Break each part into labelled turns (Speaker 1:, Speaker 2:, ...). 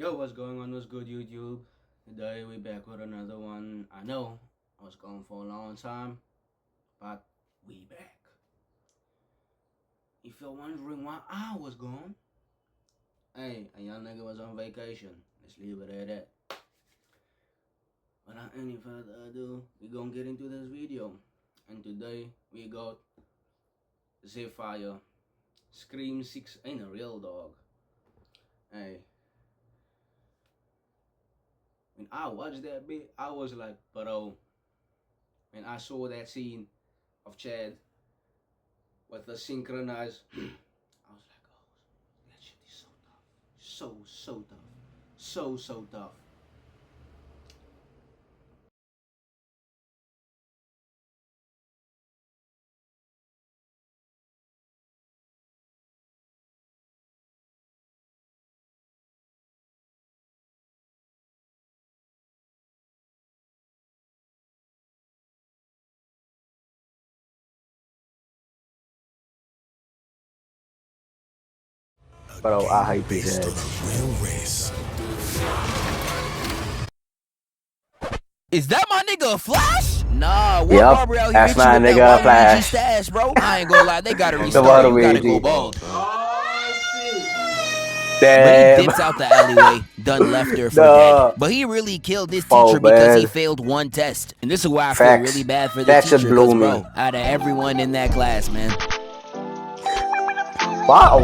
Speaker 1: Yo, what's going on? What's good, YouTube? Today we back with another one. I know I was gone for a long time, but we back. If you're wondering why I was gone, hey, a young nigga was on vacation. Let's leave it at that. Without any further ado, we gonna get into this video. And today we got Zephire. Scream 6 ain't a real dog. Hey. When I watched that bit, I was like, bro. When I saw that scene of Chad with the synchronized, I was like, oh, that shit is so tough. So tough. So tough.
Speaker 2: Bro, I hate these ads.
Speaker 3: Is that my nigga Flash? Nah, what
Speaker 2: Yep,
Speaker 3: barber out here
Speaker 2: that's
Speaker 3: hit you
Speaker 2: my
Speaker 3: with that
Speaker 2: nigga
Speaker 3: Waluigi
Speaker 2: Flash.
Speaker 3: stash, bro? I ain't gonna lie, they gotta
Speaker 2: The
Speaker 3: restart. You gotta go
Speaker 2: Waluigi.
Speaker 3: bald. But
Speaker 2: Damn.
Speaker 3: he dips out the alleyway, done left her for
Speaker 2: Duh.
Speaker 3: dead. But he really killed this
Speaker 2: Oh,
Speaker 3: teacher because he
Speaker 2: man.
Speaker 3: failed one test. And this is why I feel
Speaker 2: Facts.
Speaker 3: really bad for the
Speaker 2: That should
Speaker 3: teacher,
Speaker 2: blow
Speaker 3: because,
Speaker 2: me.
Speaker 3: bro, out of everyone in that class, man.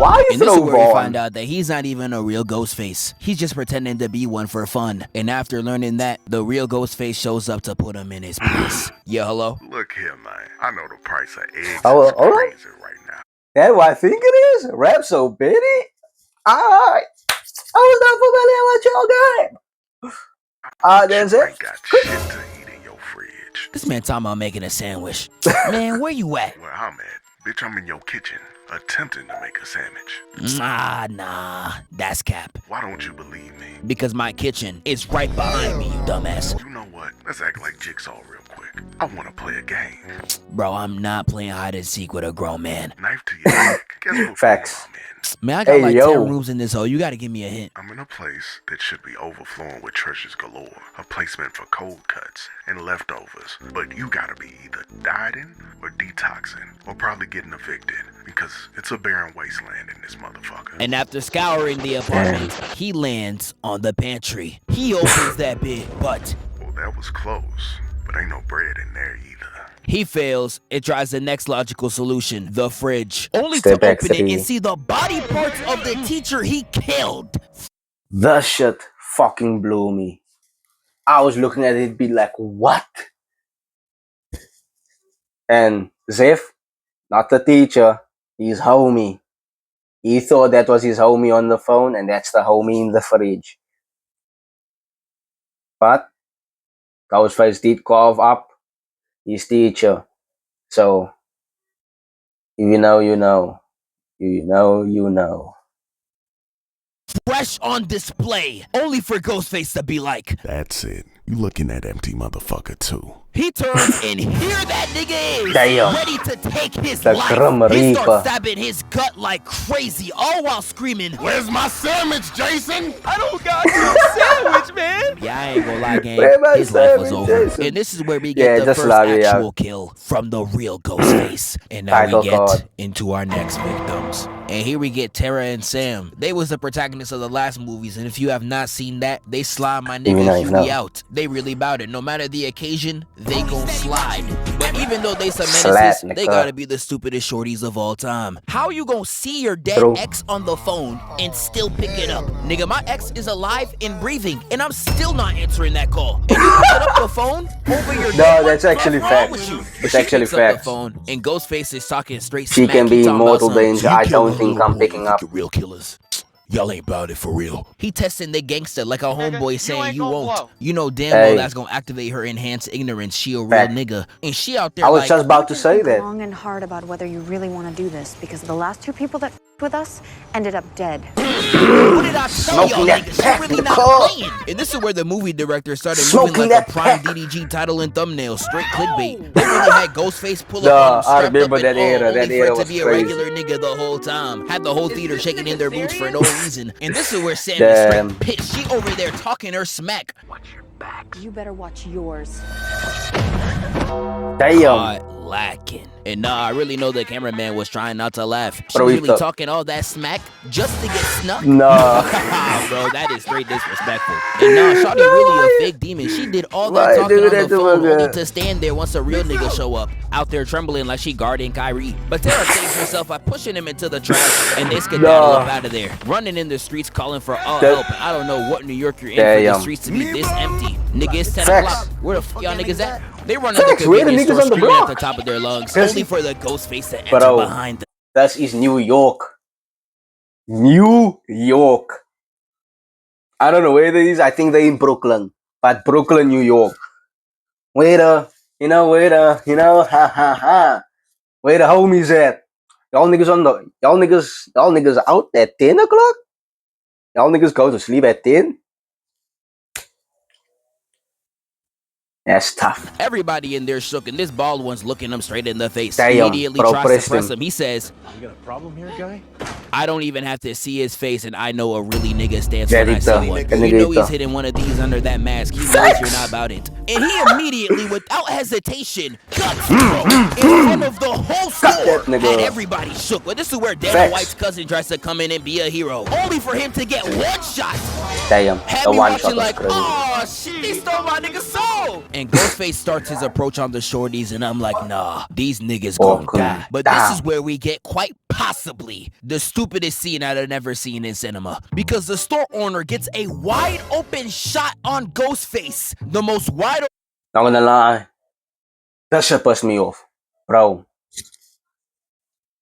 Speaker 2: Why you
Speaker 3: And this is
Speaker 2: so
Speaker 3: where we
Speaker 2: Vaughn?
Speaker 3: find out that he's not even a real Ghostface. He's just pretending to be one for fun. And after learning that, the real Ghostface shows up to put him in his place. Yeah, hello?
Speaker 4: Look here, man. I know the price of eggs
Speaker 2: Oh,
Speaker 4: is
Speaker 2: alright.
Speaker 4: crazy right now.
Speaker 2: That's what I think it is? Rabsopetty? Alright. I was not familiar with your game. That's
Speaker 4: You
Speaker 2: it.
Speaker 4: ain't got shit to eat in your fridge.
Speaker 3: This man talking about making a sandwich. Man, where you at?
Speaker 4: Where I'm at, bitch, I'm in your kitchen, attempting to make a sandwich.
Speaker 3: Nah, that's cap.
Speaker 4: Why don't you believe me?
Speaker 3: Because my kitchen is right behind me, you dumbass.
Speaker 4: You know what? Let's act like Jigsaw real quick. I want to play a game.
Speaker 3: Bro, I'm not playing hide and seek with a grown man.
Speaker 4: Knife to your neck. Guess what
Speaker 2: Facts.
Speaker 4: floor I'm in?
Speaker 3: Man, I got
Speaker 2: Hey,
Speaker 3: like
Speaker 2: yo.
Speaker 3: 10 rooms in this hole. You gotta give me a hint.
Speaker 4: I'm in a place that should be overflowing with treasures galore. A placement for cold cuts and leftovers. But you gotta be either dieting or detoxing or probably getting evicted because it's a barren wasteland in this motherfucker.
Speaker 3: And after scouring the apartment, he lands on the pantry. He opens that bit, but
Speaker 4: Well, that was close, but ain't no bread in there either.
Speaker 3: he fails. It tries the next logical solution, the fridge. Only
Speaker 2: Step
Speaker 3: to
Speaker 2: back,
Speaker 3: open it
Speaker 2: Steppy.
Speaker 3: and see the body parts of the teacher he killed.
Speaker 2: The shit fucking blew me. I was looking at it be like, what? And Zeph, not the teacher, his homie. He thought that was his homie on the phone, and that's the homie in the fridge. But Ghostface did carve up his teacher. So, you know, you know. You know, you know.
Speaker 3: Fresh on display, only for Ghostface to be like,
Speaker 4: That's it. You looking at empty motherfucker too.
Speaker 3: he turns and here that nigga is,
Speaker 2: Damn.
Speaker 3: ready to take his
Speaker 2: The
Speaker 3: life.
Speaker 2: Grim
Speaker 3: He
Speaker 2: Reaper.
Speaker 3: starts stabbing his gut like crazy, all while screaming,
Speaker 4: Where's my sandwich, Jason?
Speaker 3: I don't got no sandwich, man. Yeah, I ain't gonna lie, gang.
Speaker 2: Where my
Speaker 3: His life was
Speaker 2: sandwich,
Speaker 3: over.
Speaker 2: Jason?
Speaker 3: And this is where we
Speaker 2: Yeah,
Speaker 3: get the
Speaker 2: just
Speaker 3: first
Speaker 2: love it, yeah.
Speaker 3: actual kill from the real Ghostface. And now
Speaker 2: Title
Speaker 3: we get
Speaker 2: card.
Speaker 3: into our next victims. And here we get Tara and Sam. They was the protagonists of the last movies, and if you have not seen that, they slide my
Speaker 2: Even
Speaker 3: nigga
Speaker 2: though you
Speaker 3: Huey
Speaker 2: know.
Speaker 3: out. They really bout it. No matter the occasion, they gon' slide. But even though they some
Speaker 2: Slap,
Speaker 3: menaces, they
Speaker 2: nigga.
Speaker 3: gotta be the stupidest shorties of all time. How you gonna see your dead
Speaker 2: True.
Speaker 3: ex on the phone and still pick it up? Nigga, my ex is alive and breathing, and I'm still not answering that call. And you pick up the phone over your
Speaker 2: No,
Speaker 3: dead one?
Speaker 2: that's actually
Speaker 3: What's wrong
Speaker 2: facts.
Speaker 3: with you?
Speaker 2: It's
Speaker 3: She
Speaker 2: actually
Speaker 3: picks up the
Speaker 2: facts.
Speaker 3: phone, and Ghostface is talking straight
Speaker 2: She
Speaker 3: smack.
Speaker 2: can
Speaker 3: He
Speaker 2: be in
Speaker 3: talking about
Speaker 2: mortal
Speaker 3: some,
Speaker 2: danger. I don't think I'm picking up.
Speaker 3: real killers. Y'all ain't about it for real. He testing the gangster like a homeboy saying you won't. You know damn well
Speaker 2: Hey.
Speaker 3: that's gonna activate her enhanced ignorance. She a real
Speaker 2: Fact.
Speaker 3: nigga. And she out there
Speaker 2: I was
Speaker 3: like,
Speaker 2: just about to say
Speaker 5: Think
Speaker 2: that.
Speaker 5: long and hard about whether you really want to do this because the last two people that with us ended up dead.
Speaker 3: What did I tell y'all
Speaker 2: Smoking that
Speaker 3: niggas?
Speaker 2: pack
Speaker 3: You're
Speaker 2: in
Speaker 3: really
Speaker 2: the
Speaker 3: not
Speaker 2: car.
Speaker 3: playing. And this is where the movie director started
Speaker 2: Smoking
Speaker 3: moving like
Speaker 2: that
Speaker 3: a prime
Speaker 2: pack.
Speaker 3: DDG title and thumbnail, straight clickbait. They really had Ghostface pull up
Speaker 2: Nah,
Speaker 3: on him,
Speaker 2: I
Speaker 3: strapped up
Speaker 2: remember
Speaker 3: and
Speaker 2: that
Speaker 3: all,
Speaker 2: era.
Speaker 3: only
Speaker 2: That
Speaker 3: for
Speaker 2: era
Speaker 3: it to
Speaker 2: was
Speaker 3: be a
Speaker 2: crazy.
Speaker 3: regular nigga the whole time. Had the whole theater shaking in their boots for no reason. And this is where Sam is
Speaker 2: Damn.
Speaker 3: straight pissed. She over there talking her smack.
Speaker 5: You better watch yours.
Speaker 2: Damn.
Speaker 3: Caught lacking. And nah, I really know the cameraman was trying not to laugh. She
Speaker 2: Bro,
Speaker 3: was
Speaker 2: he
Speaker 3: really
Speaker 2: thought-
Speaker 3: talking all that smack just to get snuck.
Speaker 2: Nah.
Speaker 3: Bro, that is straight disrespectful. And nah, Shawty really a fake demon. She did all that
Speaker 2: Why
Speaker 3: talking
Speaker 2: do
Speaker 3: on
Speaker 2: that
Speaker 3: the
Speaker 2: to
Speaker 3: phone
Speaker 2: my
Speaker 3: only
Speaker 2: girl?
Speaker 3: to stand there once a real nigga show up, out there trembling like she guarding Kyrie. But Tara saves herself by pushing him into the trash, and they skedaddle up out of there, running in the streets calling for all help. And I don't know what New York you're in for the
Speaker 2: Damn.
Speaker 3: streets to be this empty. Nigga, it's 10
Speaker 2: Facts.
Speaker 3: o'clock. Where the fuck y'all niggas at? They run to the
Speaker 2: Facts, where the
Speaker 3: convenience
Speaker 2: niggas
Speaker 3: store
Speaker 2: on the
Speaker 3: screaming at
Speaker 2: block?
Speaker 3: the top of their lungs,
Speaker 2: That's-
Speaker 3: only for the Ghostface to
Speaker 2: Bro.
Speaker 3: enter behind them.
Speaker 2: That is New York. New York. I don't know where it is. I think they're in Brooklyn. But Brooklyn, New York. Where the ha ha ha. Where the homies at? Y'all niggas out at 10 o'clock? Y'all niggas go to sleep at 10? That's tough.
Speaker 3: Everybody in there shook, and this bald one's looking him straight in the face.
Speaker 2: Damn,
Speaker 3: Immediately
Speaker 2: bro,
Speaker 3: tries to
Speaker 2: pressed
Speaker 3: press
Speaker 2: him.
Speaker 3: him. He says,
Speaker 6: You got a problem here, guy?
Speaker 3: I don't even have to see his face, and I know a really nigga stands
Speaker 2: That
Speaker 3: when I
Speaker 2: it,
Speaker 3: see
Speaker 2: uh,
Speaker 3: one.
Speaker 2: that
Speaker 3: You
Speaker 2: nigga
Speaker 3: know
Speaker 2: it,
Speaker 3: he's
Speaker 2: uh.
Speaker 3: hitting one of these under that mask. He knows
Speaker 2: Facts.
Speaker 3: you're not about it. And he immediately, without hesitation, cuts bro in front of the whole store.
Speaker 2: that nigga
Speaker 3: Had
Speaker 2: up.
Speaker 3: everybody shook. But this is where Dana
Speaker 2: Facts.
Speaker 3: White's cousin tries to come in and be a hero, only for him to get one shot.
Speaker 2: Damn.
Speaker 3: Had
Speaker 2: The
Speaker 3: me
Speaker 2: one
Speaker 3: watching
Speaker 2: shot was
Speaker 3: like,
Speaker 2: crazy.
Speaker 3: oh shit, they stole my nigga's soul. And Ghostface starts his approach on the shorties, and I'm like, nah, these niggas gon'
Speaker 2: Fucking
Speaker 3: die. But
Speaker 2: down.
Speaker 3: this is where we get quite possibly the stupidest scene I've ever seen in cinema. Because the store owner gets a wide open shot on Ghostface. The most wide open.
Speaker 2: Not gonna lie. That shit pissed me off. Bro.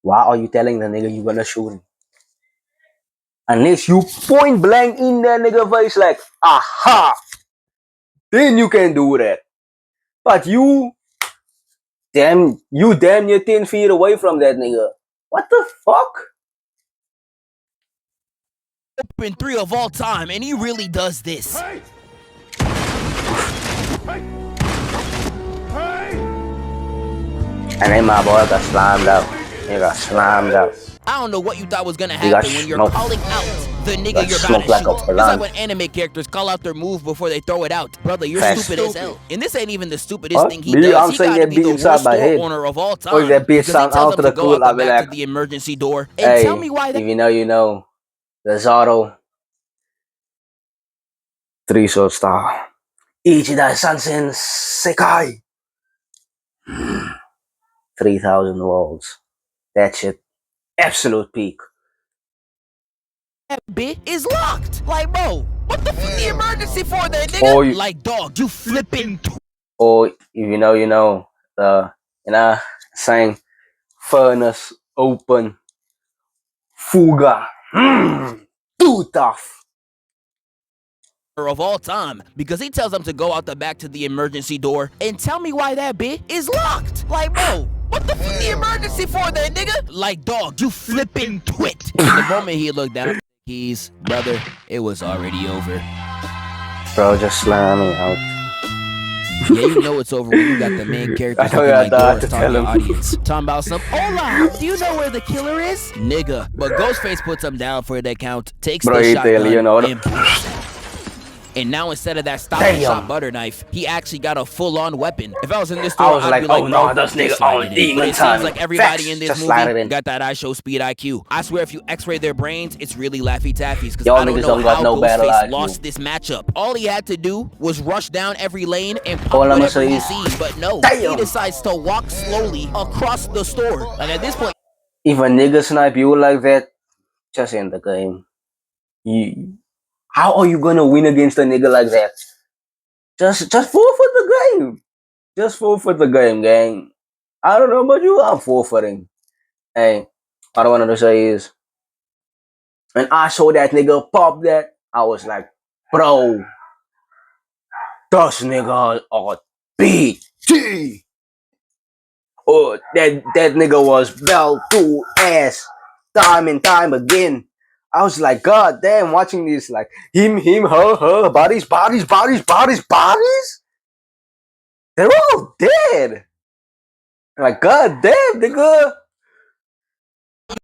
Speaker 2: Why are you telling the nigga you gonna shoot him? Unless you point blank in that nigga face like, aha! Then you can do that. But you damn near 10 feet away from that nigga. What the fuck?
Speaker 3: Three of all time, and he really does this.
Speaker 6: Hey! Hey! Hey!
Speaker 2: And then my boy got slammed out. He got slammed out.
Speaker 3: I don't know what you thought was gonna
Speaker 2: He got
Speaker 3: happen when you're
Speaker 2: smoked.
Speaker 3: calling out the nigga
Speaker 2: Got
Speaker 3: you're about
Speaker 2: smoked
Speaker 3: to
Speaker 2: like a
Speaker 3: shoot. It's like
Speaker 2: blunt.
Speaker 3: when anime characters call out their move before they throw it out. Brother, you're
Speaker 2: Facts.
Speaker 3: stupid as hell. And this ain't even the stupidest
Speaker 2: What?
Speaker 3: thing he
Speaker 2: Me,
Speaker 3: does.
Speaker 2: I'm
Speaker 3: He
Speaker 2: saying
Speaker 3: gotta
Speaker 2: that
Speaker 3: be
Speaker 2: beat
Speaker 3: the
Speaker 2: inside
Speaker 3: worst
Speaker 2: my
Speaker 3: store
Speaker 2: head.
Speaker 3: owner of all time.
Speaker 2: Or if that bitch
Speaker 3: Because he
Speaker 2: sound
Speaker 3: tells
Speaker 2: out
Speaker 3: them
Speaker 2: to
Speaker 3: to
Speaker 2: the
Speaker 3: go out
Speaker 2: cool, I'll
Speaker 3: the
Speaker 2: be
Speaker 3: back
Speaker 2: like,
Speaker 3: to the emergency door and
Speaker 2: hey,
Speaker 3: tell me why that.
Speaker 2: if you know, the Zoro 3-sword star. Ichida Sansen Sekai. 3,000 volts. That shit. Absolute peak.
Speaker 3: That bit is locked. Like, bro, what the fuck the emergency for that nigga?
Speaker 2: Oh,
Speaker 3: like, dog, you flipping.
Speaker 2: Or if you know, saying furnace open. Fuga. Too tough.
Speaker 3: Of all time, because he tells them to go out the back to the emergency door and tell me why that bit is locked. Like, bro, what the fuck the emergency for that nigga? Like, dog, you flipping twit. The moment he looked down at the keys, brother, it was already over.
Speaker 2: Bro, just slam me out.
Speaker 3: Yeah, you know it's over when you got the main characters
Speaker 2: I know
Speaker 3: looking
Speaker 2: I
Speaker 3: like
Speaker 2: thought
Speaker 3: Doris
Speaker 2: to
Speaker 3: target
Speaker 2: tell him.
Speaker 3: audience. Talking about some, hola, do you know where the killer is? Nigga. But Ghostface puts him down for the count, takes
Speaker 2: Bro,
Speaker 3: the
Speaker 2: he
Speaker 3: shotgun,
Speaker 2: tell you, know.
Speaker 3: and pulls it. And now instead of that stop and
Speaker 2: Damn.
Speaker 3: shot butter knife, he actually got a full-on weapon. If I was in this store,
Speaker 2: I was
Speaker 3: I'd
Speaker 2: like,
Speaker 3: be like,
Speaker 2: oh no, this
Speaker 3: they
Speaker 2: nigga
Speaker 3: slide
Speaker 2: on
Speaker 3: it in. But
Speaker 2: demon
Speaker 3: it
Speaker 2: time.
Speaker 3: seems like everybody
Speaker 2: Facts,
Speaker 3: in this
Speaker 2: just slide it
Speaker 3: movie
Speaker 2: in.
Speaker 3: got that ISO speed IQ. I swear if you x-ray their brains, it's really Laffy Taffies. Because
Speaker 2: Y'all
Speaker 3: I don't
Speaker 2: niggas
Speaker 3: know
Speaker 2: don't got
Speaker 3: how
Speaker 2: no battle
Speaker 3: Ghostface
Speaker 2: IQ.
Speaker 3: lost this matchup. All he had to do was rush down every lane and pop
Speaker 2: All I'ma
Speaker 3: whatever
Speaker 2: say
Speaker 3: he
Speaker 2: is,
Speaker 3: sees. But no,
Speaker 2: damn.
Speaker 3: he decides to walk slowly across the store. Like at this point,
Speaker 2: If a nigga snipe you like that, just end the game. How are you gonna win against a nigga like that? Just forfeit the game. Just forfeit the game, gang. I don't know about you, I'm forfeiting. Hey, what I wanted to say is, when I saw that nigga pop that, I was like, bro, this nigga are BG. Oh, that nigga was belt to ass. time and time again. I was like, God damn, watching this, like him, her, bodies. They're all dead. Like, God damn, nigga.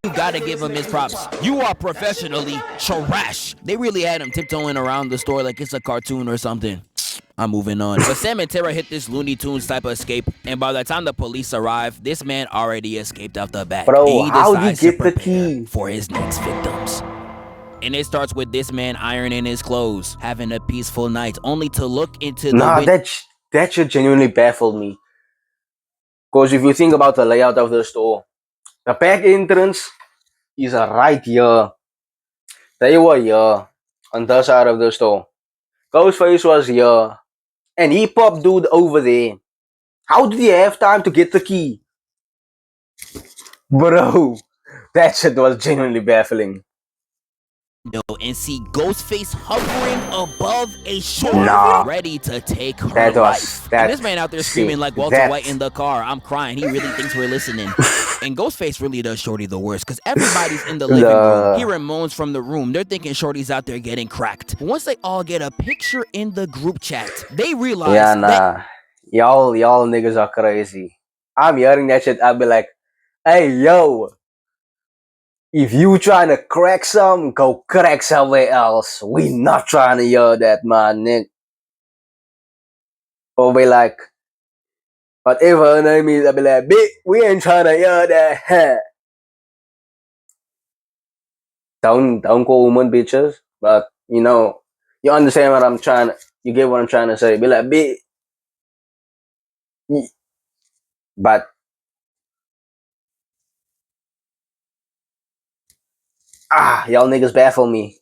Speaker 3: You gotta give him his props. You are professionally trash. They really had him tiptoeing around the store like it's a cartoon or something. I'm moving on. But Sam and Tara hit this Looney Tunes type of escape, and by the time the police arrive, this man already escaped out the back.
Speaker 2: Bro,
Speaker 3: and he
Speaker 2: how you
Speaker 3: decides to
Speaker 2: get the
Speaker 3: prepare
Speaker 2: key?
Speaker 3: for his next victims. And it starts with this man ironing his clothes, having a peaceful night, only to look into the window.
Speaker 2: That should genuinely baffle me. Because if you think about the layout of the store, the back entrance is right here. They were here on the side of the store. Ghostface was here. And he popped dude over there. How did he have time to get the key? Bro, that shit was genuinely baffling.
Speaker 3: And see Ghostface hovering above a shore, ready to take her life. And this man out there screaming like Walter White in the car. I'm crying. He really thinks we're listening. And Ghostface really does Shorty the worst, because everybody's in the living room hearing moans from the room. They're thinking Shorty's out there getting cracked. But once they all get a picture in the group chat, they realize that
Speaker 2: y'all niggas are crazy. I'm hearing that shit. I'll be like, hey, yo. If you trying to crack some, go crack somewhere else. We not trying to hear that, man, Nick. Or be like, whatever her name is, I'll be like, bitch, we ain't trying to hear that. Don't call women bitches, but you know, you understand what I'm trying to, you get what I'm trying to say. Be like, bitch. But y'all niggas baffle me.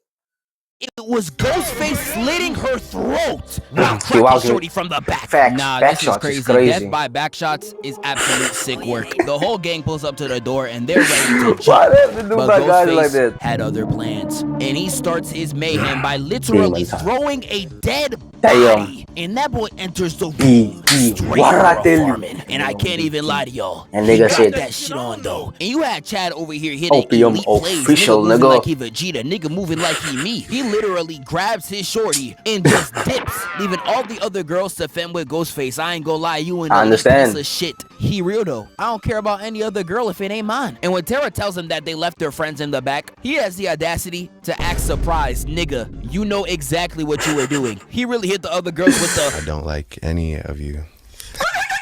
Speaker 3: it was Ghostface slitting her throat while cracking Shorty from the back. Nah, this is crazy. Death by backshots is absolute sick work. The whole gang pulls up to the door and they're ready to jump. But Ghostface had other plans. And he starts his mayhem by literally throwing a dead body. And that boy enters the room straight for a farming. And I can't even lie to y'all.
Speaker 2: And
Speaker 3: he
Speaker 2: nigga
Speaker 3: got that shit on though. And you had Chad over here hitting elite plays.
Speaker 2: Official,
Speaker 3: nigga moving like he Vegeta. Nigga moving like he me. He literally grabs his shorty and just dips, leaving all the other girls to fend with Ghostface. I ain't gonna lie, you and a piece of shit. He real though. I don't care about any other girl if it ain't mine. And when Tara tells him that they left their friends in the back, he has the audacity to act surprised. Nigga, you know exactly what you were doing. He really hit the other girls with the
Speaker 7: I don't like any of you.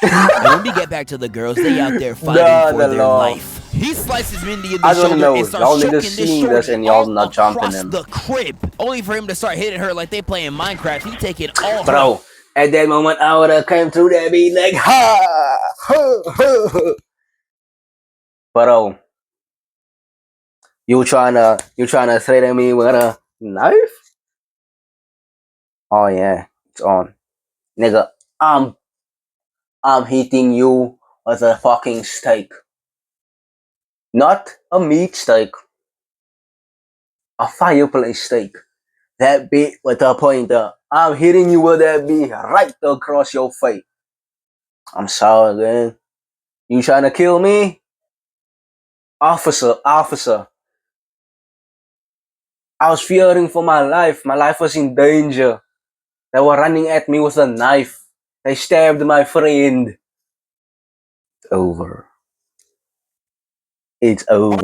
Speaker 3: And when we get back to the girls, they out there fighting for their life. He slices Mindy in the shoulder and starts choking this shorty all across the crib, only for him to start hitting her like they playing Minecraft. He taking all
Speaker 2: Bro, at that moment, I would have came through that beat like, ha, ha, ha. Bro, you tryna threaten me with a knife? Oh yeah, it's on. Nigga, I'm hitting you with a fucking steak. Not a meat steak. A fireplace steak. That bit with a pointer. I'm hitting you with that bit right across your face. I'm sorry, man. You trying to kill me? Officer. I was fearing for my life. My life was in danger. They were running at me with a knife. They stabbed my friend. It's over. It's over.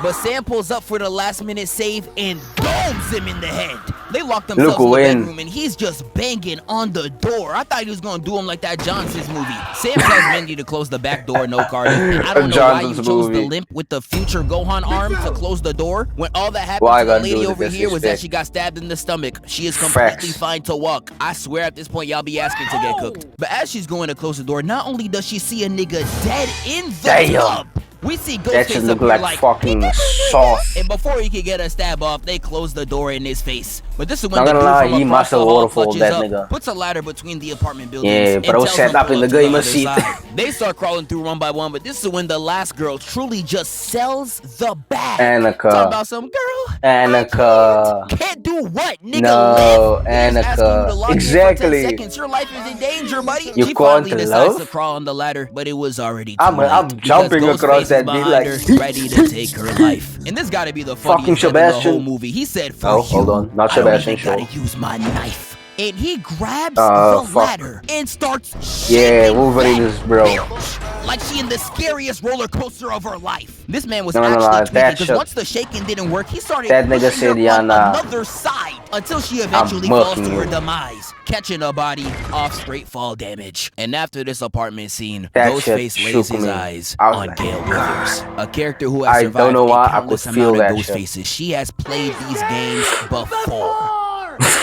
Speaker 3: But Sam pulls up for the last minute save and domes him in the head. They lock themselves in the bedroom and he's just banging on the door. I thought he was gonna do him like that Johnson's movie. Sam tells Mindy to close the back door, no card. And I don't know why you chose the limp with the future Gohan arm to close the door when all that happened to the lady over here was that she got stabbed in the stomach. She is completely fine to walk. I swear at this point y'all be asking to get cooked. But as she's going to close the door, not only does she see a nigga dead in the tub, we see Ghostface up here like fucking sauce. And before he could get a stab off, they close the door in his face. But this is when the dude from across the hall clutches up, puts a ladder between the apartment buildings, and tells him to pull up to the other side. They start crawling through one by one, but this is when the last girl truly just sells the bag.
Speaker 2: Annika.
Speaker 3: Talk about some girl.
Speaker 2: Annika.
Speaker 3: Can't do what, nigga?
Speaker 2: No,
Speaker 3: Annika.
Speaker 2: Exactly.
Speaker 3: 10 seconds. Your life is in danger, buddy.
Speaker 2: You
Speaker 3: she
Speaker 2: can't
Speaker 3: finally decides to crawl on the ladder, but it was already too late.
Speaker 2: I'm jumping across was that beat like
Speaker 3: her, ready to take her life. And this gotta be the
Speaker 2: Fucking
Speaker 3: funniest bit in the whole
Speaker 2: Sebastian.
Speaker 3: movie. He said, for
Speaker 2: Oh, hold on. Not
Speaker 3: I don't
Speaker 2: Sebastian
Speaker 3: even gotta
Speaker 2: Shaw.
Speaker 3: use my knife. And he grabs the
Speaker 2: fuck.
Speaker 3: ladder and starts
Speaker 2: Yeah,
Speaker 3: shaking
Speaker 2: Wolverine
Speaker 3: that
Speaker 2: is bro.
Speaker 3: bitch like she in the scariest roller coaster of her life. This man was
Speaker 2: No,
Speaker 3: actually tweaking
Speaker 2: that
Speaker 3: because
Speaker 2: shit-
Speaker 3: once the shaking didn't work, he started
Speaker 2: that nigga
Speaker 3: pushing her
Speaker 2: said, yeah,
Speaker 3: on
Speaker 2: nah.
Speaker 3: another side until she eventually falls to
Speaker 2: mucking
Speaker 3: her
Speaker 2: you.
Speaker 3: demise, catching a body off straight fall damage. And after this apartment scene,
Speaker 2: That
Speaker 3: Ghostface
Speaker 2: shit
Speaker 3: lays
Speaker 2: shook
Speaker 3: his
Speaker 2: me.
Speaker 3: eyes
Speaker 2: I was
Speaker 3: on
Speaker 2: like,
Speaker 3: Gale Withers,
Speaker 2: God.
Speaker 3: a character who has
Speaker 2: I
Speaker 3: survived
Speaker 2: don't know why
Speaker 3: a
Speaker 2: I
Speaker 3: countless
Speaker 2: could feel
Speaker 3: amount of
Speaker 2: that shit.
Speaker 3: Ghostfaces. She has played these games before.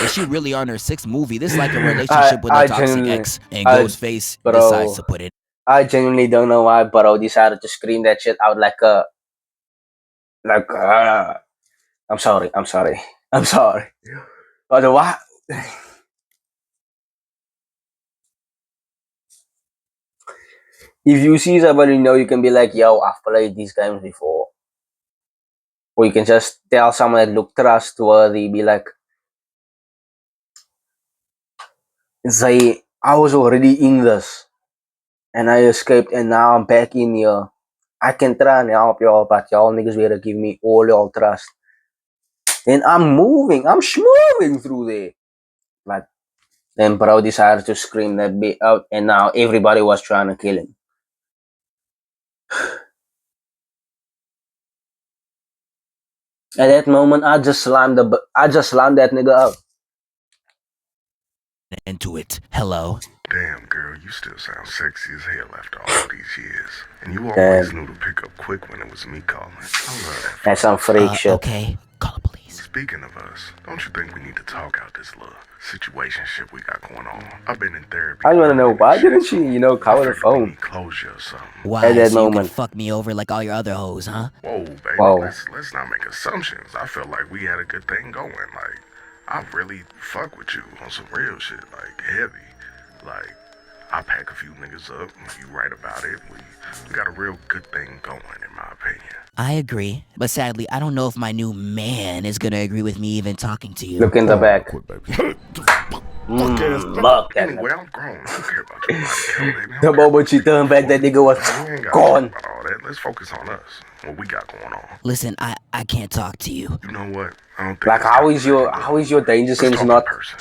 Speaker 3: Is she really on her 6th movie? This is like a relationship with a
Speaker 2: I
Speaker 3: toxic
Speaker 2: genuinely-
Speaker 3: ex, and
Speaker 2: I-
Speaker 3: Ghostface
Speaker 2: bro.
Speaker 3: decides to put it.
Speaker 2: I genuinely don't know why Burrow decided to scream that shit out like I'm sorry. I'm sorry. But why? If you see somebody you know, you can be like, yo, I've played these games before. Or you can just tell someone that look trustworthy, be like, say, I was already in this. And I escaped and now I'm back in here. I can try and help y'all, but y'all niggas better give me all y'all trust. Then I'm moving through there. Like, then bro decided to scream that bit out and now everybody was trying to kill him. At that moment, I just slammed that nigga out.
Speaker 3: Into it. Hello.
Speaker 4: Damn, girl, you still sound sexy as hell after all these years. And you always knew to pick up quick when it was me calling. I love that.
Speaker 2: That's some freak shit.
Speaker 3: Okay, call the police.
Speaker 4: Speaking of us, don't you think we need to talk out this little situationship we got going on? I've been in therapy.
Speaker 2: I want to know why didn't she,
Speaker 4: I
Speaker 2: cover the
Speaker 4: figured we
Speaker 2: phone?
Speaker 4: need closure or something.
Speaker 3: Why?
Speaker 2: At that
Speaker 3: so you
Speaker 2: moment.
Speaker 3: can fuck me over like all your other hoes, huh?
Speaker 4: Whoa, baby,
Speaker 2: Whoa.
Speaker 4: let's not make assumptions. I felt like we had a good thing going. Like, I really fuck with you on some real shit, like heavy. Like, I pack a few niggas up, you right about it. We got a real good thing going, in my opinion.
Speaker 3: I agree, but sadly, I don't know if my new man is gonna agree with me even talking to you.
Speaker 2: Look in the back.
Speaker 6: Quit, baby.
Speaker 2: Fuck that
Speaker 4: Anyway,
Speaker 2: nigga.
Speaker 4: I'm grown. I don't care about your body count, baby. I
Speaker 2: The
Speaker 4: don't care
Speaker 2: moment she turned back, that nigga was
Speaker 4: We ain't gotta
Speaker 2: gone.
Speaker 4: talk about all that. Let's focus on us. What we got going on.
Speaker 3: Listen, I can't talk to you.
Speaker 4: You know what? I don't think
Speaker 2: Like,
Speaker 4: it's
Speaker 2: how
Speaker 4: time
Speaker 2: is
Speaker 4: to
Speaker 2: your
Speaker 4: let you go.
Speaker 2: how is your danger
Speaker 4: Let's
Speaker 2: sense
Speaker 4: talk in
Speaker 2: not?
Speaker 4: person.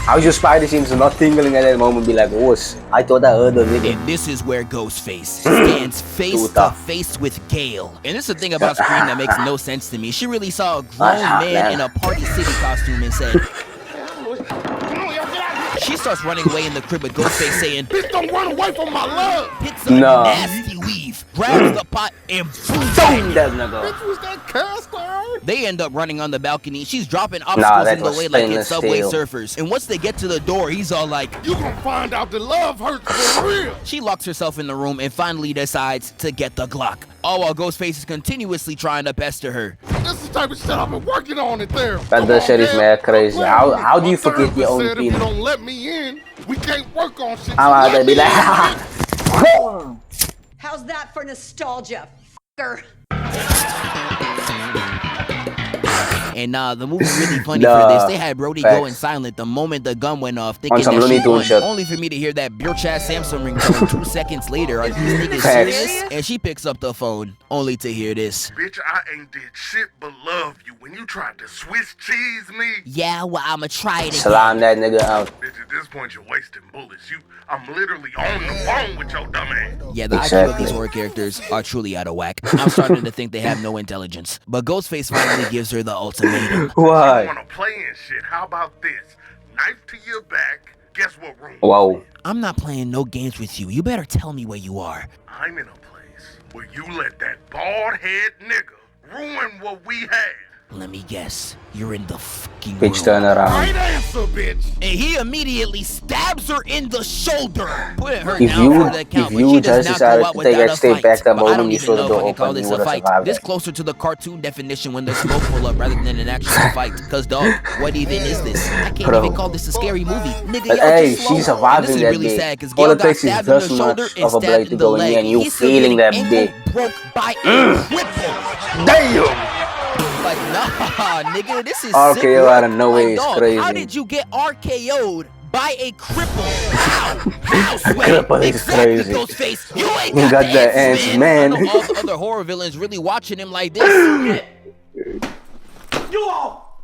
Speaker 2: How's your spider sense not tingling at that moment? Be like, oh, I thought I heard a nigga.
Speaker 3: And this is where Ghostface stands face to face with Gale. And this is the thing about Scream that makes no sense to me. She really saw a grown man in a Party City costume and said, she starts running away in the crib with Ghostface saying,
Speaker 6: Bitch, don't run away from my love.
Speaker 3: hits a
Speaker 2: No.
Speaker 3: nasty weave, grabs the pot, and boom.
Speaker 2: Boom, that nigga.
Speaker 6: Who's that cast iron?
Speaker 3: They end up running on the balcony. She's dropping obstacles
Speaker 2: that
Speaker 3: in the
Speaker 2: was
Speaker 3: way like it's
Speaker 2: stainless
Speaker 3: Subway
Speaker 2: steel.
Speaker 3: Surfers. And once they get to the door, he's all like,
Speaker 6: You gonna find out that love hurts for real.
Speaker 3: she locks herself in the room and finally decides to get the Glock. All while Ghostface is continuously trying to pester her.
Speaker 6: This is the type of shit I've been working on it there.
Speaker 2: That shit is mad crazy. How do you forget your own
Speaker 6: If you
Speaker 2: feelings?
Speaker 6: don't let me in, we can't work on shit.
Speaker 2: I'm out there
Speaker 6: Let
Speaker 2: be
Speaker 6: me
Speaker 2: like,
Speaker 6: in.
Speaker 5: How's that for nostalgia, f***er?
Speaker 3: And the movie's really funny
Speaker 2: Nah,
Speaker 3: for this. They had Brody
Speaker 2: facts.
Speaker 3: going silent the moment the gun went off, thinking
Speaker 2: some
Speaker 3: that
Speaker 2: Looney
Speaker 3: she
Speaker 2: Tunes
Speaker 3: won,
Speaker 2: shit.
Speaker 3: only for me to hear that bitch ass Samsung ringtone 2 seconds later. Are these niggas
Speaker 2: Facts.
Speaker 3: serious? And she picks up the phone, only to hear this.
Speaker 4: Bitch, I ain't did shit but love you when you tried to Swiss cheese me.
Speaker 3: Yeah, well, I'ma try it again.
Speaker 2: slam that nigga out.
Speaker 4: Bitch, at this point, you're wasting bullets. I'm literally on the phone with your dumb ass.
Speaker 3: Yeah, the IQ of
Speaker 2: Exactly.
Speaker 3: these horror characters are truly out of whack. I'm starting to think they have no intelligence. But Ghostface finally gives her the ultimatum.
Speaker 4: You
Speaker 2: Why?
Speaker 4: wanna play and shit? How about this? Knife to your back. Guess what room?
Speaker 2: Whoa.
Speaker 3: I'm not playing no games with you. You better tell me where you are.
Speaker 4: I'm in a place where you let that bald head nigga ruin what we had.
Speaker 3: Let me guess. You're in the fucking
Speaker 2: Bitch,
Speaker 3: room.
Speaker 2: turn around.
Speaker 6: Right answer, bitch.
Speaker 3: And he immediately stabs her in the shoulder, putting her
Speaker 2: If
Speaker 3: down
Speaker 2: you-
Speaker 3: for the count.
Speaker 2: if
Speaker 3: but
Speaker 2: you
Speaker 3: she does
Speaker 2: just
Speaker 3: not
Speaker 2: decided
Speaker 3: go out
Speaker 2: to take
Speaker 3: without
Speaker 2: that
Speaker 3: a
Speaker 2: step
Speaker 3: fight.
Speaker 2: back the
Speaker 3: But I
Speaker 2: moment
Speaker 3: don't
Speaker 2: you
Speaker 3: even
Speaker 2: saw the
Speaker 3: know
Speaker 2: door
Speaker 3: if I can call
Speaker 2: open,
Speaker 3: this
Speaker 2: you
Speaker 3: a
Speaker 2: would've
Speaker 3: fight.
Speaker 2: survived
Speaker 3: This
Speaker 2: that.
Speaker 3: closer to the cartoon definition when there's smoke pull up rather than an actual fight. Cause dog, what even is this? I can't
Speaker 2: Bro.
Speaker 3: even call this a scary movie. Nigga,
Speaker 2: But
Speaker 3: yo,
Speaker 2: hey,
Speaker 3: just slow.
Speaker 2: she's surviving
Speaker 3: And this is
Speaker 2: that
Speaker 3: really
Speaker 2: bit.
Speaker 3: sad because
Speaker 2: All
Speaker 3: Gail
Speaker 2: it
Speaker 3: got
Speaker 2: takes is
Speaker 3: stabbed in the
Speaker 2: this
Speaker 3: shoulder
Speaker 2: much
Speaker 3: and
Speaker 2: of a blade
Speaker 3: stabbed
Speaker 2: to
Speaker 3: in the
Speaker 2: go in
Speaker 3: leg.
Speaker 2: here and you
Speaker 3: He's still
Speaker 2: feeling
Speaker 3: getting
Speaker 2: that bit.
Speaker 3: ankle broke by a cripple.
Speaker 2: Damn!
Speaker 3: Like, nah, nigga, this is
Speaker 2: RKO
Speaker 3: sick work.
Speaker 2: out of nowhere
Speaker 3: Like,
Speaker 2: is
Speaker 3: dog,
Speaker 2: crazy.
Speaker 3: how did you get RKO'd by a cripple. How, Sway?
Speaker 2: Cripple is
Speaker 3: Exactly,
Speaker 2: crazy.
Speaker 3: Ghostface. You ain't
Speaker 2: You
Speaker 3: got,
Speaker 2: got
Speaker 3: the
Speaker 2: the
Speaker 3: answers,
Speaker 2: answers,
Speaker 3: man.
Speaker 2: man.
Speaker 3: I know all the other horror villains really watching him like this.
Speaker 1: You all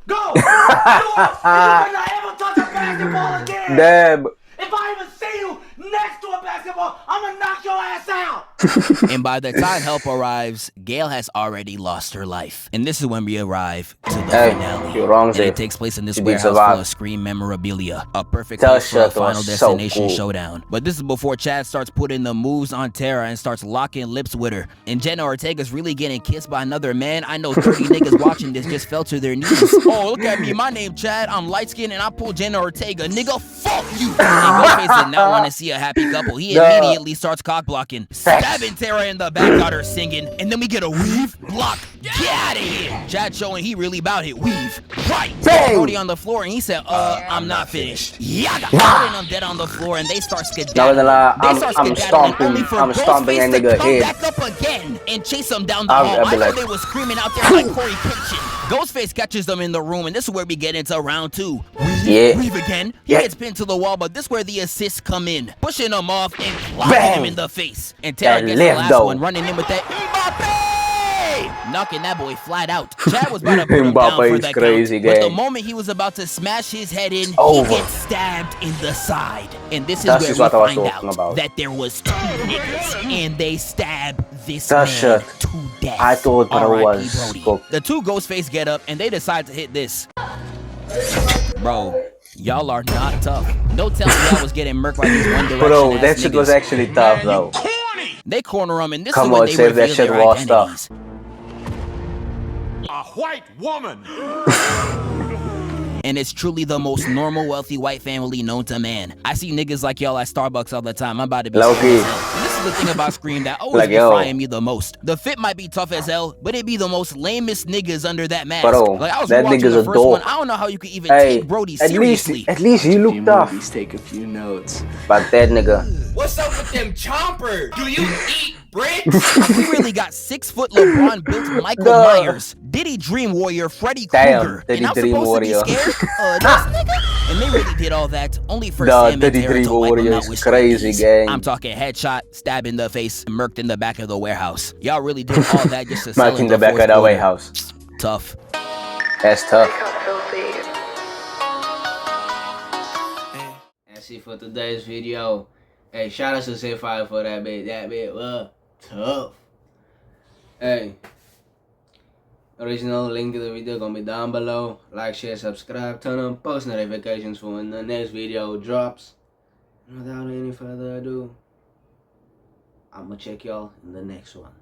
Speaker 1: go. You all. If I ever touch a basketball again.
Speaker 2: Damn.
Speaker 1: If I even see you next to a basketball, I'm gonna knock your ass out.
Speaker 3: And by the time help arrives, Gail has already lost her life. And this is when we arrive to the finale.
Speaker 2: You're wrong,
Speaker 3: And
Speaker 2: Zay.
Speaker 3: it takes place in this
Speaker 2: You did
Speaker 3: warehouse full
Speaker 2: survive.
Speaker 3: of Scream memorabilia. A perfect
Speaker 2: That
Speaker 3: place for a
Speaker 2: shit
Speaker 3: final
Speaker 2: was so
Speaker 3: destination
Speaker 2: cool.
Speaker 3: showdown. But this is before Chad starts putting the moves on Tara and starts locking lips with her. And Jenna Ortega's really getting kissed by another man. I know 30 niggas watching this just fell to their knees. Oh, look at me. My name Chad. I'm light-skinned and I pull Jenna Ortega. Nigga, fuck you. And Ghostface did not want to see a happy couple. He immediately starts cock-blocking, stabbing Tara in the back, got her singing, and then we get a weave, block, get out of here. Chad showing he really about it, weave, right. Brody on the floor, and he said, I'm not finished. Yaga. And I'm dead on the floor, and they start skedaddling.
Speaker 2: I'm stomping that nigga
Speaker 3: come
Speaker 2: head.
Speaker 3: back up again and chase him down the hall. I know they was screaming out there like Corey Kitchen. Ghostface catches them in the room, and this is where we get into round 2. Weave again. He gets pinned to the wall, but this is where the assists come in, pushing him off and clocking him in the face. And Tara gets the last one, running in with that Mbappe, knocking that boy flat out. Chad was about to put him down for that
Speaker 2: crazy
Speaker 3: count, but the
Speaker 2: game.
Speaker 3: moment he was about to smash his head in,
Speaker 2: Over.
Speaker 3: he gets stabbed in the side. And this is
Speaker 2: That
Speaker 3: where
Speaker 2: is
Speaker 3: we
Speaker 2: what I was
Speaker 3: find
Speaker 2: talking
Speaker 3: out
Speaker 2: about.
Speaker 3: that there was 2 niggas, and they stab this
Speaker 2: That
Speaker 3: man
Speaker 2: shit.
Speaker 3: to death.
Speaker 2: I thought bro
Speaker 3: R.I.P.
Speaker 2: was
Speaker 3: Brody.
Speaker 2: cooked.
Speaker 3: The 2 Ghostface get up, and they decide to hit this. Bro, y'all are not tough. No telling y'all was getting murked by these One Direction
Speaker 2: Bro,
Speaker 3: ass
Speaker 2: that shit was
Speaker 3: niggas.
Speaker 2: actually tough though.
Speaker 3: They corner him, and this
Speaker 2: Come
Speaker 3: is when
Speaker 2: on,
Speaker 3: they
Speaker 2: save that
Speaker 3: reveal
Speaker 2: shit
Speaker 3: their
Speaker 2: raw
Speaker 3: identities.
Speaker 2: stuff.
Speaker 6: A white woman.
Speaker 3: And it's truly the most normal, wealthy white family known to man. I see niggas like y'all at Starbucks all the time. I'm about to be
Speaker 2: Low-key.
Speaker 3: scared as hell. And this is the thing about Scream that always
Speaker 2: Like,
Speaker 3: be
Speaker 2: yo.
Speaker 3: frying me the most. The fit might be tough as hell, but it be the most lamest niggas under that mask.
Speaker 2: Bro,
Speaker 3: Like, I was
Speaker 2: that
Speaker 3: watching
Speaker 2: nigga's
Speaker 3: the
Speaker 2: a
Speaker 3: first one.
Speaker 2: dog.
Speaker 3: I don't know how you could even
Speaker 2: Hey,
Speaker 3: take Brody
Speaker 2: at
Speaker 3: seriously.
Speaker 2: least he looked tough.
Speaker 8: Take a few notes.
Speaker 2: But that nigga.
Speaker 9: What's up with them chompers? Do you eat bricks?
Speaker 3: We really got 6-foot LeBron built Michael
Speaker 2: Duh.
Speaker 3: Myers, Diddy Dream Warrior Freddy
Speaker 2: Damn,
Speaker 3: Krueger,
Speaker 2: Diddy
Speaker 3: and I'm
Speaker 2: Dream
Speaker 3: supposed
Speaker 2: Warrior.
Speaker 3: to be scared? This nigga? And they really did all that only for
Speaker 2: Duh,
Speaker 3: Sam and
Speaker 2: Diddy
Speaker 3: Tara
Speaker 2: Dream
Speaker 3: to wipe him
Speaker 2: Warrior
Speaker 3: out
Speaker 2: is
Speaker 3: with
Speaker 2: crazy,
Speaker 3: straight
Speaker 2: gang.
Speaker 3: I'm talking headshot, stab in the face, murked in the back of the warehouse. Y'all really did all that just to sell
Speaker 2: Smack in the back of
Speaker 3: fourth
Speaker 2: the
Speaker 3: quarter.
Speaker 2: warehouse.
Speaker 3: Tough.
Speaker 2: That's tough.
Speaker 1: That's it for today's video. Hey, shout out to Zephire for that bit. That bit was tough. Hey, original link to the video gonna be down below. Like, share, subscribe, turn on post notifications for when the next video drops. And without any further ado, I'ma check y'all in the next one.